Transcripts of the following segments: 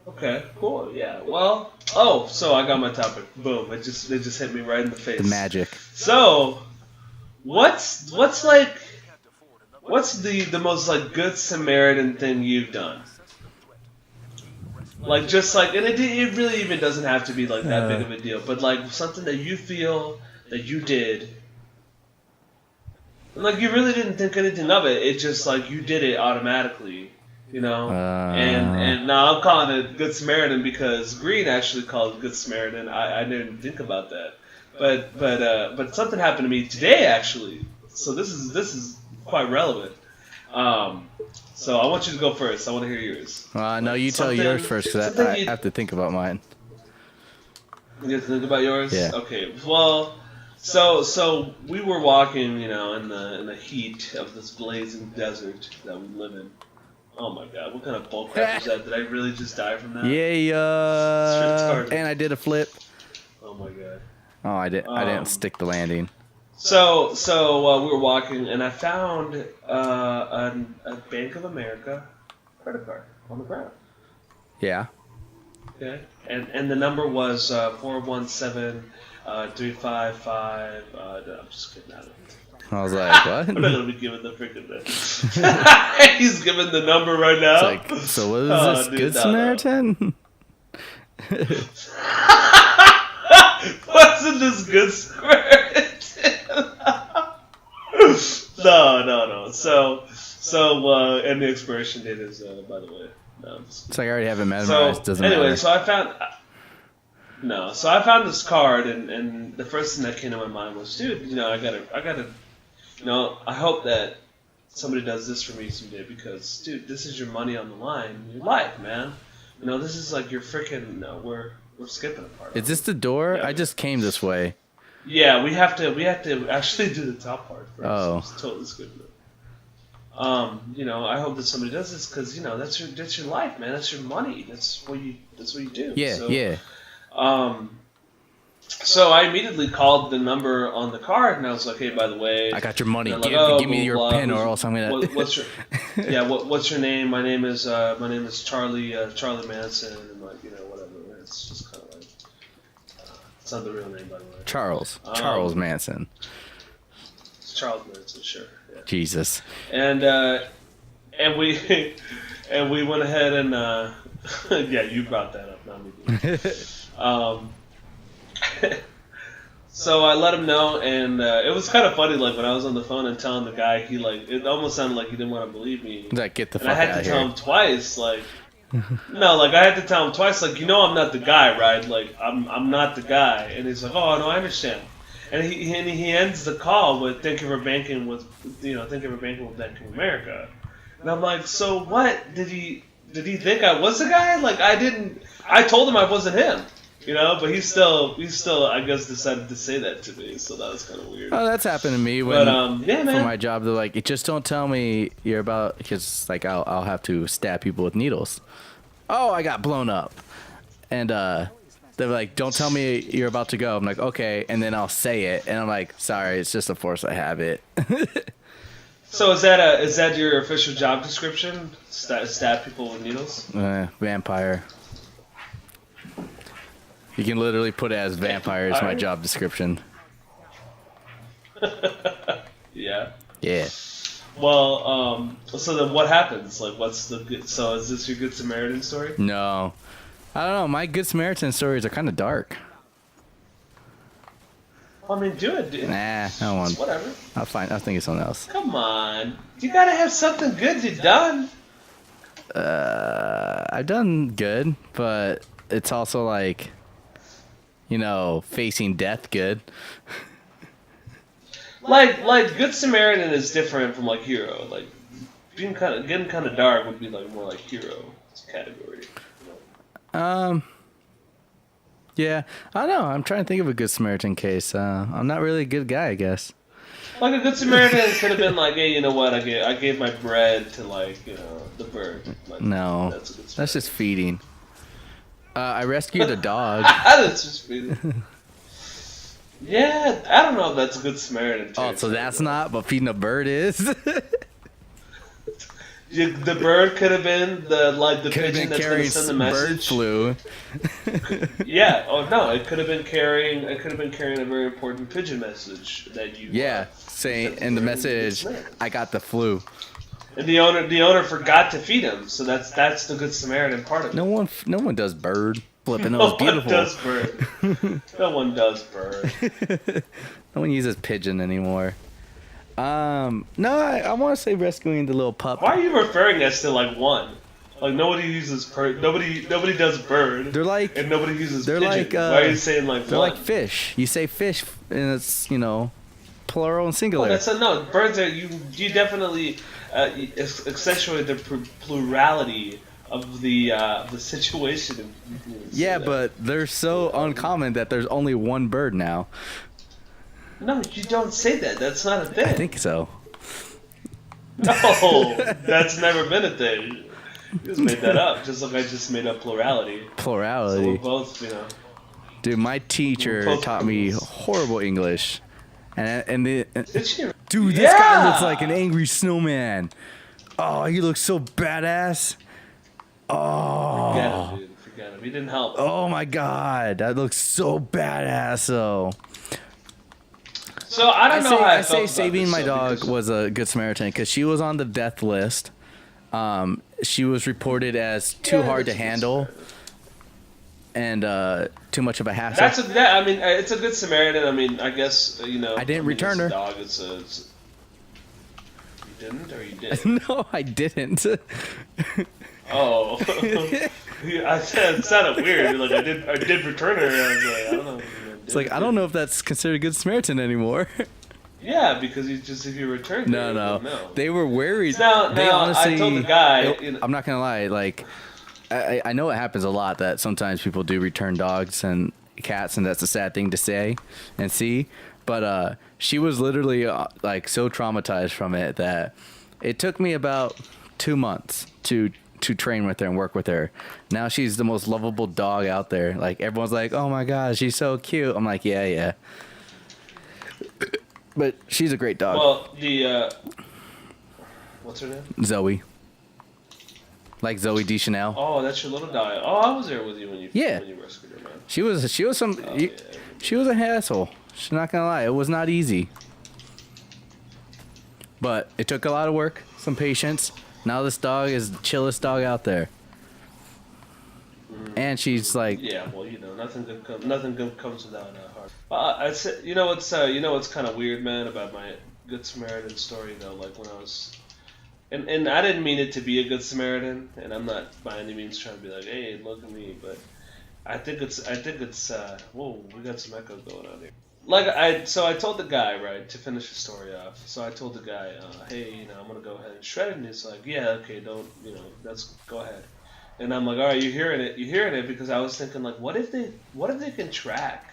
Okay, cool. Yeah. Well. Oh, so I got my topic. Boom! It just hit me right in the The face. magic. So, what's like what's the most like good Samaritan thing you've done? Like just like, and it really even doesn't have to be like that big Uh, of a deal, but like something that you feel that you did, and like you really didn't think anything of it. It just like you did it automatically, you know. uh, And now I'm calling it Good Samaritan because Green actually called it Good Samaritan. I didn't think about that, but something happened to me today actually. So this is quite relevant. Um, so I want you to go first. I want to hear yours. no, Like you tell yours first because something I you have to think about mine. you have to think about yours. Yeah. Okay. Well, so we were walking, in the heat of this blazing desert that we live in. Oh my God! What kind of bullcrap was that? Did I really just die from that? Yeah, It's retarded. and I did a flip. Oh my God. Oh, I didn't Um. stick the landing. So we were walking, and I found a Bank of America credit card on the ground. Yeah. Okay, and the number was 417-355. I'm just kidding. I was like, what? I'm not gonna be giving the freaking. He's giving the number right now. It's like, so what is this? Dude, Good no. Samaritan? Wasn't this Good Samaritan? No. And the expiration date is, by the way. No, I'm just It's like I already have it so memorized. Doesn't anyway, matter. so I found this card, and the first thing that came to my mind was, dude, I gotta, I hope that somebody does this for me someday because, dude, this is your money on the line, your life, man. This is like your freaking. No, we're skipping a part. Is this the door? Yeah. I just came this way. Yeah, we have to actually do the top part first. Oh. It's totally skipping it. I hope that somebody does this because that's your life, man. That's your money. That's what you do. Yeah, So, yeah. So I immediately called the number on the card, and I was like, "Hey, by the way, I got your money. they're Give, like, oh, give me blah, your blah, pen, blah. or else I'm gonna. What's your what's your name? My name is Charlie Manson, and like whatever. It's just kind of like it's not the real name, by the way. Charles Manson. It's Charles Manson, sure. Yeah. Jesus. And we and we went ahead and yeah, you brought that up, not me. So I let him know, and it was kind of funny. Like when I was on the phone and telling the guy, it almost sounded like he didn't want to believe me. Like, get the And fuck I had out to of tell here. him twice, like, no, like I had to tell him twice, like, I'm not the guy, right? Like I'm not the guy. And he's like, oh no, I understand. And he ends the call with thank you for banking with Bank of America. And I'm like, so what did he think I was the guy? Like I told him I wasn't him. But he still, I guess, decided to say that to me, so that was kind of weird. Oh, that's happened to me when Yeah, man. for my job. They're like, just don't tell me you're about, because like I'll have to stab people with needles. Oh, I got blown up, and they're like, don't tell me you're about to go. I'm like, okay, and then I'll say it, and I'm like, sorry, it's just a force I have it. So is that your official job description? Stab people with needles? Vampire. You can literally put it as vampire as my job description. Yeah. Yeah. Well, so then what happens? Like, what's the good? So is this your Good Samaritan story? No. I don't know. My Good Samaritan stories are kind of dark. I mean, do it, dude. Nah, I don't want. Whatever. I'll think of something else. Come on, you gotta have something good you done. I've done good, but it's also like, facing death good. Like Good Samaritan is different from like hero. Like getting kind of dark would be like more like hero category. Yeah, I don't know. I'm trying to think of a Good Samaritan case. I'm not really a good guy, I guess. Like a Good Samaritan could have been like, hey, you know what? I gave my bread to the bird. Like, No, that's a Good Samaritan. that's just feeding. I rescued a dog. That's just feeding. Yeah, I don't know if that's a Good Samaritan. Oh, so that's not, but feeding a bird is? The bird could have been the Could have pigeon been that's going to carrying send the bird message. flu. Yeah. Oh no, it could have been carrying. It could have been carrying a very important pigeon message that you. Yeah, saying in the message, I got the flu. And the owner forgot to feed him, so that's the Good Samaritan part of it. No one does bird flipping. It No was beautiful. one does bird. No one does bird. No one uses pigeon anymore. No, I want to say rescuing the little pup. Why are you referring us to like one? Like nobody uses bird. Nobody does bird. They're like, and nobody uses they're pigeon. like, why are you saying like they're one? like fish. You say fish, and it's plural and singular. Oh, no. Birds are you definitely accentuate the plurality of the situation. Yeah, but they're so uncommon that there's only one bird now. No, you don't say that. That's not a thing. I think so. No, that's never been a thing. You just made that up, just like I just made up plurality. Plurality. So we're both, Dude, my teacher taught me horrible English, dude, this guy looks like an angry snowman. Oh, he looks so badass. Oh. Forget him, dude. Forget him. He didn't help. Oh my god, that looks so badass though. So I don't know how I say saving my dog was a Good Samaritan because she was on the death list. She was reported as too hard to handle and too much of a hassle. It's a Good Samaritan. I mean, I guess I didn't return her. Dog, you didn't, or you did? No, I didn't. Oh, I said it sounded weird. Like I did return her. I was like, I don't know. It's like I don't know if that's considered Good Samaritan anymore. Yeah, because if you returned her, no. They were worried. They honestly, I told the guy. I'm not gonna lie. Like, I know it happens a lot that sometimes people do return dogs and cats, and that's a sad thing to say and see. But she was literally like so traumatized from it that it took me about 2 months to train with her and work with her. Now she's the most lovable dog out there. Like everyone's like, "Oh my god, she's so cute." I'm like, "Yeah." But she's a great dog. Well, what's her name? Zoe. Like Zoe Deschanel. Oh, that's your little dog. Oh, I was there with you when you rescued her, man. She was a hassle. She's not gonna lie, it was not easy. But it took a lot of work, some patience. Now this dog is the chillest dog out there. And she's like, yeah, well, nothing good comes without heart. I said, what's kind of weird, man, about my Good Samaritan story though. Like when I was, and I didn't mean it to be a Good Samaritan, and I'm not by any means trying to be like, hey, look at me, but I think it's, whoa, we got some echo going on here. So I told the guy, right, to finish the story off. So I told the guy, hey, I'm gonna go ahead and shred it, and he's like, yeah, okay, don't, let's go ahead. And I'm like, all right, you're hearing it, because I was thinking, like, what if they can track?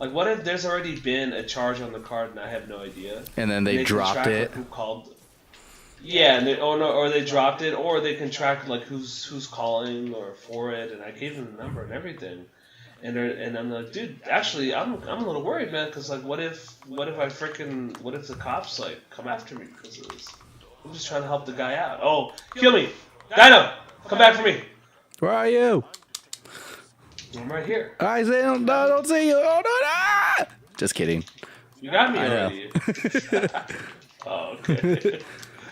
Like, what if there's already been a charge on the card and I have no idea? And then they dropped it. Like, who called? Yeah, and or they dropped it, or they can track like who's calling or for it, and I gave them the number and everything. And I'm like, dude, actually, I'm a little worried, man, because like, what if the cops like come after me because of this? I'm just trying to help the guy out. Oh, kill me, Dino, come back for me. Where are you? I'm right here. I say don't see you. Oh no! Just kidding. You got me already. Oh, okay.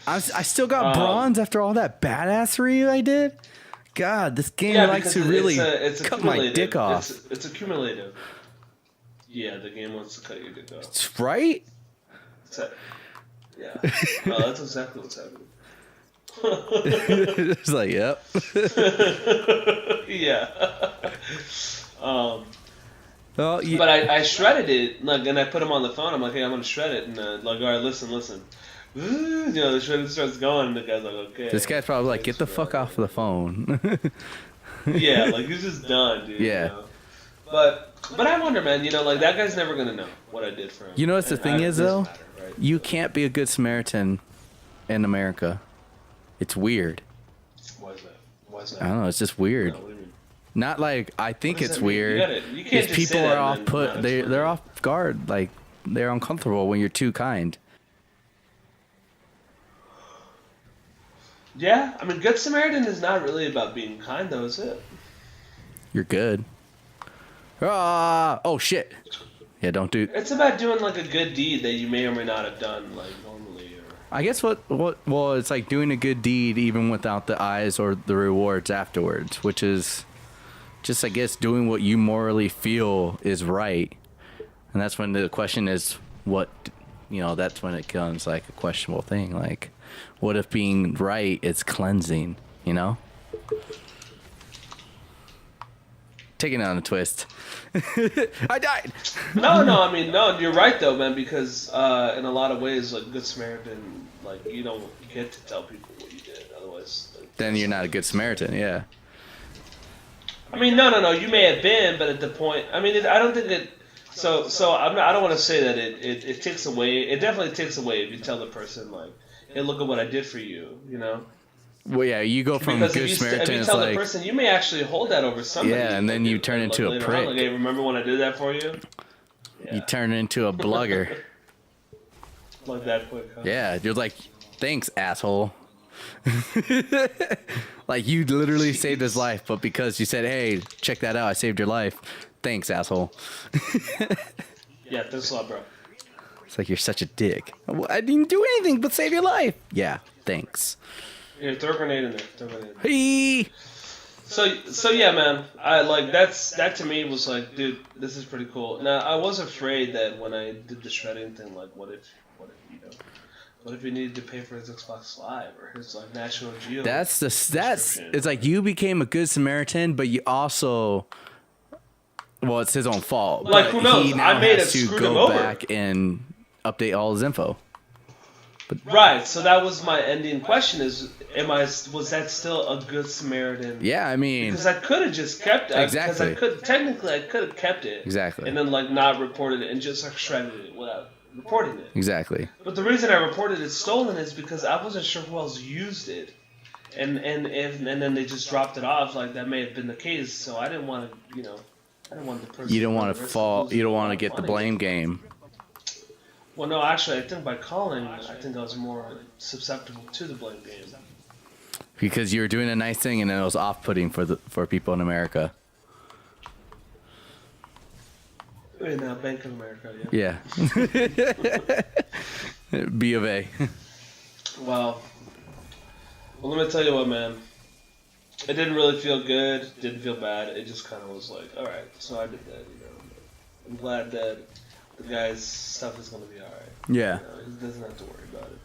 I still got bronze after all that badassery I did. God, this game likes to really cut my dick off. It's accumulative. Yeah, the game wants to cut your dick off. Right? Yeah. Oh, that's exactly what's happening. It's like, yep. Yeah. Well, but I shredded it, like, and I put him on the phone. I'm like, hey, I'm gonna shred it, and like, all right, listen. The shredder starts going, and the guy's like, okay. This guy's probably like, get the fuck off the phone. Yeah, like he's just done, dude. Yeah. But I wonder, man. Like that guy's never gonna know what I did for him. What the thing is, though? Matter, right? You can't be a good Samaritan in America. It's weird. Why is that? I don't know. It's just weird. No, what do you mean? Not like I think it's mean? weird. You can't just people say that are and off put. They're off guard. Like they're uncomfortable when you're too kind. Yeah, I mean, Good Samaritan is not really about being kind, though, is it? You're good. Oh shit. Yeah, don't do. It's about doing like a good deed that you may or may not have done, like normally. Or I guess well, it's like doing a good deed even without the eyes or the rewards afterwards, which is just, I guess, doing what you morally feel is right. And that's when the question is what, that's when it becomes like a questionable thing. Like, what if being right is cleansing, Taking it on a twist. I died. no, I mean, no, you're right though, man, because in a lot of ways, like Good Samaritan, like you don't get to tell people what you did, otherwise. Like, Then you're not a good Samaritan, yeah. I mean, no, you may have been, but at the point, I mean, I don't think it. So I don't want to say that it takes away. It definitely takes away if you tell the person like, hey, look at what I did for you, Well, yeah, you go from Because good Samaritan, if you it's tell like, the person, you may actually hold that over somebody. yeah, and then you turn into a later prick. on, like, hey, remember when I did that for you? Yeah. You turn into a blugger. Like that quick, huh? Yeah, you're like, thanks, asshole. Like, you literally saved his life, but because you said, hey, check that out, I saved your life. Thanks, asshole. Yeah, thanks a lot, bro. It's like, you're such a dick. I didn't do anything but save your life. Yeah, thanks. Here, throw a grenade in there. Throw a grenade in there. Hey! So yeah, man. I like that to me was like, dude, this is pretty cool. Now I was afraid that when I did the shredding thing, like, what if he needed to pay for his Xbox Live or his like National Geo? That's it's like you became a good Samaritan, but you also, well, it's his own fault. Like, but who knows? He now I may has have to screwed him go over. back and update all his info. Right. So that was my ending question: was that still a good Samaritan? Yeah, I mean, Because I could have just kept it. Exactly. Because I could have kept it. Exactly. And then like not reported it and just like shredded it without reporting it. exactly. But the reason I reported it stolen is because I wasn't sure who else used it, and then they just dropped it off. Like that may have been the case. So I didn't want to, I didn't want the person. You don't want to fall. You don't want to get the blame game. Well, no, actually, I think by calling, I think I was more susceptible to the blame game. Because you were doing a nice thing and then it was off-putting for people in America. In Bank of America, yeah. Yeah. B of A. Well, let me tell you what, man. It didn't really feel good. Didn't feel bad. It just kind of was like, all right. So I did that. I'm glad that the guy's stuff is gonna be all right. Yeah. He doesn't have to worry about it.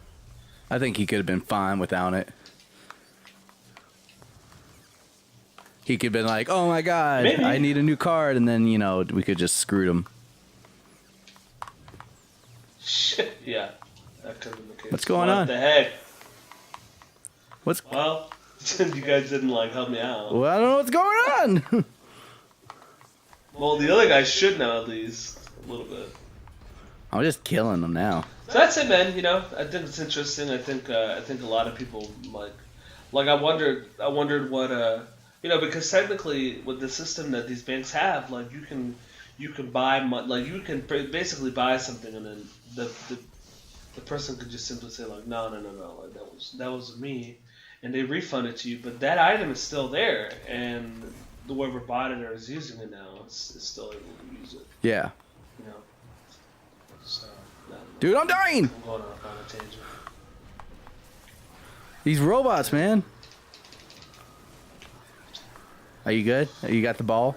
I think he could have been fine without it. He could have been like, oh my god, Maybe. I need a new card, and then, we could just screwed him. Shit. Yeah. That could have been the case. What's going on? What the heck? What's... Well, you guys didn't help me out. Well, I don't know what's going on. Well, the other guy should know at least a little bit. I'm just killing them now. So that's it, man. I think it's interesting. I think a lot of people like I wondered what because technically with the system that these banks have, like you can buy you can basically buy something and then the person could just simply say like no, like that was me, and they refund it to you, but that item is still there and whoever bought it or is using it now is still able to use it. Yeah. So, dude, I'm dying! I'm going off on a tangent. These robots, man. Are you good? You got the ball?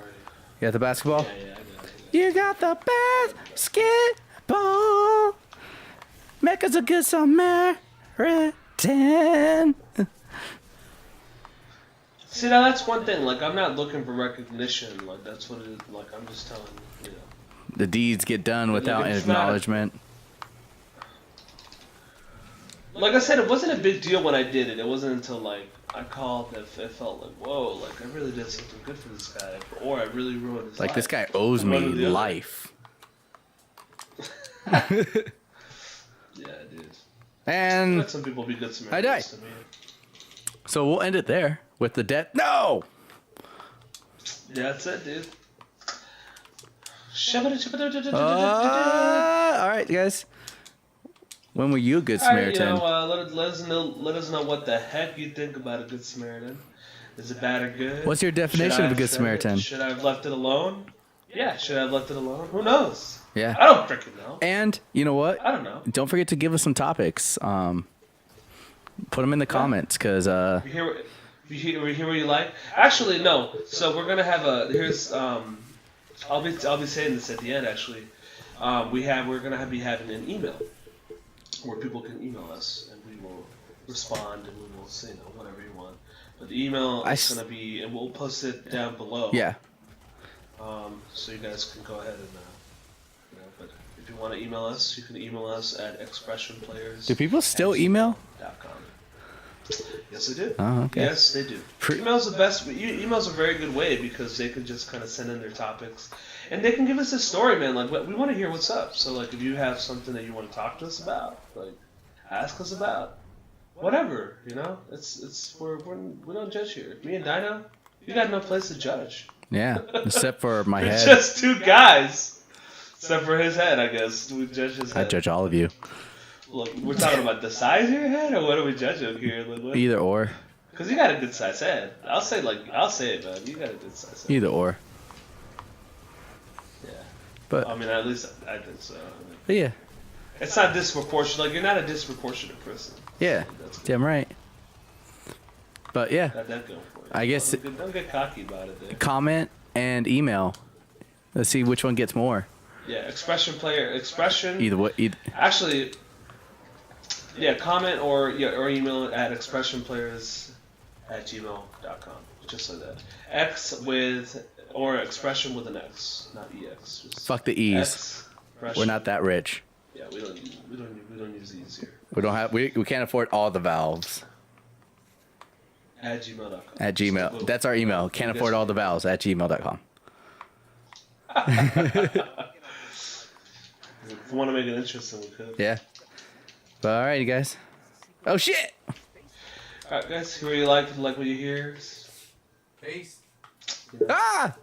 You got the basketball? Yeah, I got it. You got the basketball. Mecha's a good Samaritan. See, now that's one thing. Like, I'm not looking for recognition. Like, that's what it is. Like, I'm just telling you. The deeds get done without it's not- acknowledgement. Like I said, it wasn't a big deal when I did it. It wasn't until, like, I called that it felt like, whoa, like, I really did something good for this guy. Or I really ruined his life. Like, this guy owes me One or the other. life. Yeah, dude. And Let some people be good Samaritans I died. to me. so we'll end it there with the death. No! Yeah, that's it, dude. All right, guys. When were you a Good All right, Samaritan? let us know what the heck you think about a Good Samaritan. Is it bad or good? What's your definition of a Good Should Samaritan? Should I have left it alone? Yeah, should I have left it alone? Who knows? Yeah. I don't freaking know. And you know what? I don't know. Don't forget to give us some topics. Put them in the comments, because We hear what you like. Actually, no. So we're gonna have here's I'll be saying this at the end. Actually, we're gonna be having an email where people can email us and we will respond and we will say whatever you want. But the email is gonna be, and we'll post it down below. Yeah. So you guys can go ahead and but if you want to email us, you can email us at XPressionPlayers. Do people still email? Yes, they do. Oh, okay. Yes, they do. Email's the best. Email's a very good way because they can just kind of send in their topics, and they can give us a story, man. Like, we want to hear what's up. So, like, if you have something that you want to talk to us about, like, ask us about, whatever. You know, we don't judge here. Me and Dino, we got no place to judge. Yeah, except for my We're head. just two guys, except for his head. I guess we judge his head. I judge all of you. Look, we're talking about the size of your head, or what are we judging here? Like, Either or. Because you got a good size head. I'll say it, man. You got a good size head. Either or. Yeah. But I mean, at least I think so. but yeah. It's not disproportionate. Like, you're not a disproportionate person. Yeah. Damn right. But yeah. Got that going for you. I guess Don't get cocky about it, there. comment and email. Let's see which one gets more. Yeah, XPression. Either way. Actually, yeah, comment or email at expressionplayers@gmail.com. Just like that. Or expression with an X, not EX. Just Fuck the E's. Expression. We're not that rich. Yeah, we don't use E's here. We can't afford all the vowels. At gmail.com. At Gmail. That's our email. Can't afford all the vowels at gmail.com. If we want to make it interesting, we could. Yeah. But alright, you guys. Oh shit! Alright, guys, who are you like what you hear? Peace. Ah!